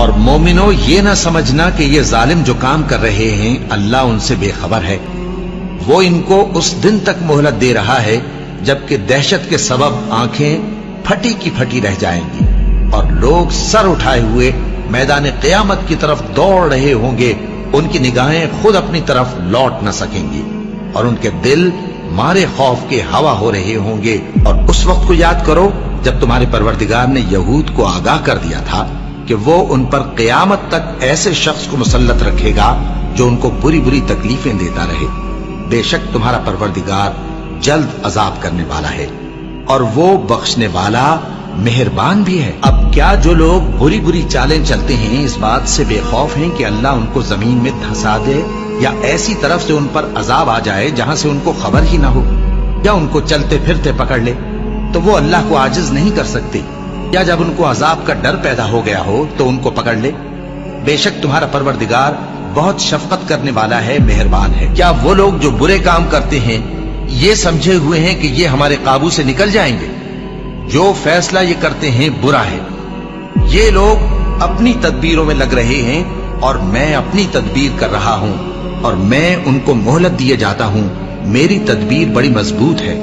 اور مومنو یہ نہ سمجھنا کہ یہ ظالم جو کام کر رہے ہیں اللہ ان سے بے خبر ہے، وہ ان کو اس دن تک مہلت دے رہا ہے جبکہ دہشت کے سبب آنکھیں پھٹی کی پھٹی رہ جائیں گی اور لوگ سر اٹھائے ہوئے میدان قیامت کی طرف دوڑ رہے ہوں گے، ان کی نگاہیں خود اپنی طرف لوٹ نہ سکیں گی اور ان کے دل مارے خوف کے ہوا ہو رہے ہوں گے۔ اور اس وقت کو یاد کرو جب تمہارے پروردگار نے یہود کو آگاہ کر دیا تھا کہ وہ ان پر قیامت تک ایسے شخص کو مسلط رکھے گا جو ان کو بری بری تکلیفیں دیتا رہے۔ بے شک تمہارا پروردگار جلد عذاب کرنے والا ہے اور وہ بخشنے والا مہربان بھی ہے۔ اب کیا جو لوگ بری بری چالیں چلتے ہیں اس بات سے بے خوف ہیں کہ اللہ ان کو زمین میں دھسا دے یا ایسی طرف سے ان پر عذاب آ جائے جہاں سے ان کو خبر ہی نہ ہو، یا ان کو چلتے پھرتے پکڑ لے تو وہ اللہ کو عاجز نہیں کر سکتے، یا جب ان کو عذاب کا ڈر پیدا ہو گیا ہو تو ان کو پکڑ لے؟ بے شک تمہارا پروردگار بہت شفقت کرنے والا ہے، مہربان ہے۔ کیا وہ لوگ جو برے کام کرتے ہیں یہ سمجھے ہوئے ہیں کہ یہ ہمارے قابو سے نکل جائیں گے؟ جو فیصلہ یہ کرتے ہیں برا ہے۔ یہ لوگ اپنی تدبیروں میں لگ رہے ہیں اور میں اپنی تدبیر کر رہا ہوں، اور میں ان کو مہلت دیے جاتا ہوں، میری تدبیر بڑی مضبوط ہے۔